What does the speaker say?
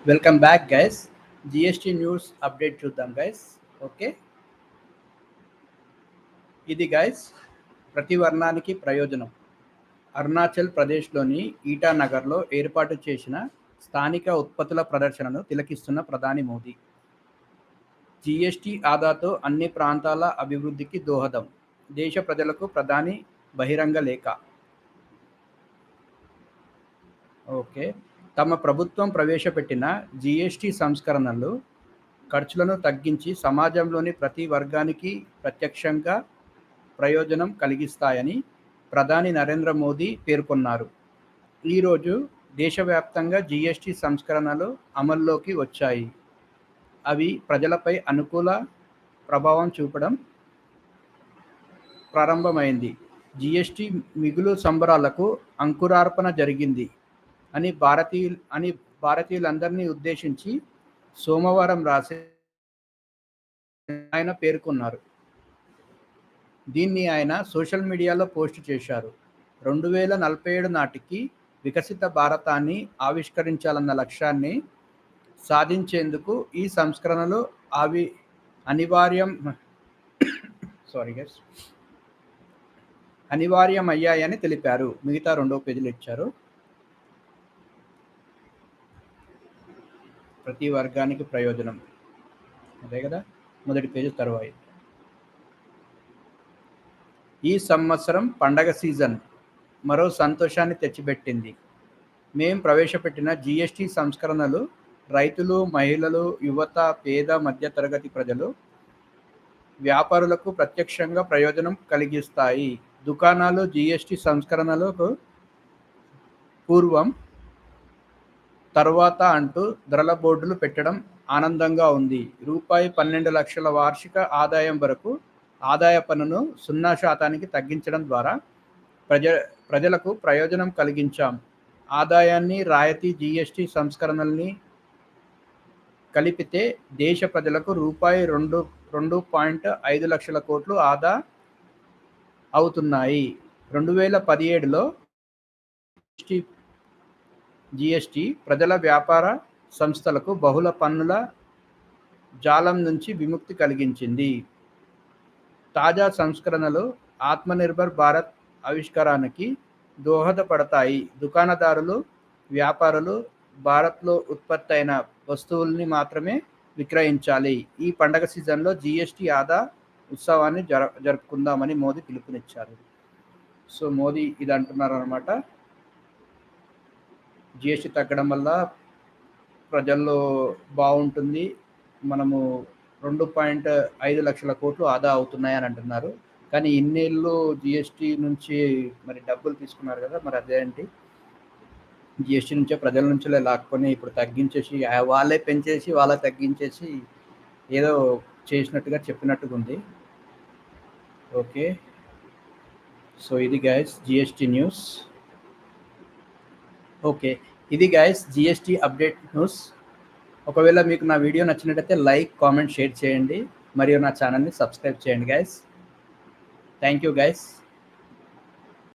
Welcome back guys. GST news update చూద్దాం guys. Okay, ఇది guys ప్రతి వర్ణానికి ప్రయోజనం. అరుణాచల్ ప్రదేశ్లోని ఈటానగర్లో ఏర్పాటు చేసిన స్థానిక ఉత్పత్తుల ప్రదర్శనను తిలకిస్తున్న ప్రధాని మోదీ. జిఎస్టీ ఆదాతో అన్ని ప్రాంతాల అభివృద్ధికి దోహదం. దేశ ప్రజలకు ప్రధాని బహిరంగ లేఖ. ఓకే, తమ ప్రభుత్వం ప్రవేశపెట్టిన జిఎస్టీ సంస్కరణలు ఖర్చులను తగ్గించి సమాజంలోని ప్రతి వర్గానికి ప్రత్యక్షంగా ప్రయోజనం కలిగిస్తాయని ప్రధాని నరేంద్ర మోదీ పేర్కొన్నారు. ఈరోజు దేశవ్యాప్తంగా జిఎస్టీ సంస్కరణలు అమల్లోకి వచ్చాయి. అవి ప్రజలపై అనుకూల ప్రభావం చూపడం ప్రారంభమైంది. జిఎస్టీ మిగులు సంబరాలకు అంకురార్పణ జరిగింది అని భారతీయులందరినీ ఉద్దేశించి సోమవారం రాసే ఆయన పేర్కొన్నారు. దీన్ని ఆయన సోషల్ మీడియాలో పోస్ట్ చేశారు. 2047 నాటికి వికసిత భారతాన్ని ఆవిష్కరించాలన్న లక్ష్యాన్ని సాధించేందుకు ఈ సంస్కరణలు అనివార్యమయ్యాయని తెలిపారు. మిగతా 2వ పేజీలు ఇచ్చారు. ప్రతి వర్గానికి ప్రయోజనం, అదే కదా మొదటి పేజీ తరువాయి. ఈ సంవత్సరం పండగ సీజన్ మరో సంతోషాన్ని తెచ్చిపెట్టింది. మేం ప్రవేశపెట్టిన జిఎస్టీ సంస్కరణలు రైతులు, మహిళలు, యువత, పేద మధ్యతరగతి ప్రజలు, వ్యాపారులకు ప్రత్యక్షంగా ప్రయోజనం కలిగిస్తాయి. దుకాణాలు జిఎస్టీ సంస్కరణలకు పూర్వం తర్వాత అంటూ ధరల బోర్డులు పెట్టడం ఆనందంగా ఉంది. ₹12 లక్షల వార్షిక ఆదాయం వరకు ఆదాయ పన్నును 0% తగ్గించడం ద్వారా ప్రజలకు ప్రయోజనం కలిగించాం. ఆదాయాన్ని రాయితీ జిఎస్టీ సంస్కరణల్ని కలిపితే దేశ ప్రజలకు ₹2.5 లక్షల కోట్లు ఆదా అవుతున్నాయి. 2017లో జిఎస్టీ ప్రజల వ్యాపార సంస్థలకు బహుళ పన్నుల జాలం నుంచి విముక్తి కలిగించింది. తాజా సంస్కరణలు ఆత్మనిర్భర్ భారత్ ఆవిష్కారానికి దోహదపడతాయి. దుకాణదారులు, వ్యాపారులు భారత్లో ఉత్పత్తి అయిన వస్తువుల్ని మాత్రమే విక్రయించాలి. ఈ పండగ సీజన్లో జిఎస్టీ ఆదా ఉత్సవాన్ని జరుపుకుందామని మోదీ పిలుపునిచ్చారు. సో మోదీ ఇది అంటున్నారు అనమాట. జిఎస్టీ తగ్గడం వల్ల ప్రజల్లో బాగుంటుంది, మనము 2.5 లక్షల కోట్లు ఆదా అవుతున్నాయని అంటున్నారు. కానీ ఇన్నేళ్ళు జిఎస్టీ నుంచి మరి డబ్బులు తీసుకున్నారు కదా, మరి అదేంటి? జిఎస్టీ నుంచే ప్రజల నుంచే లాక్కొని ఇప్పుడు తగ్గించేసి వాళ్ళే పెంచేసి వాళ్ళే తగ్గించేసి ఏదో చేసినట్టుగా చెప్పినట్టుగా ఉంది. ఓకే, సో ఇది గైస్ జిఎస్టీ న్యూస్. ఓకే, ఇది గైస్ జిఎస్టీ అప్డేట్ న్యూస్. ఒకవేళ మీకు నా వీడియో నచ్చినట్టయితే లైక్, కామెంట్, షేర్ చేయండి. మరియు నా ఛానల్ని సబ్స్క్రైబ్ చేయండి గైస్. Thank you guys.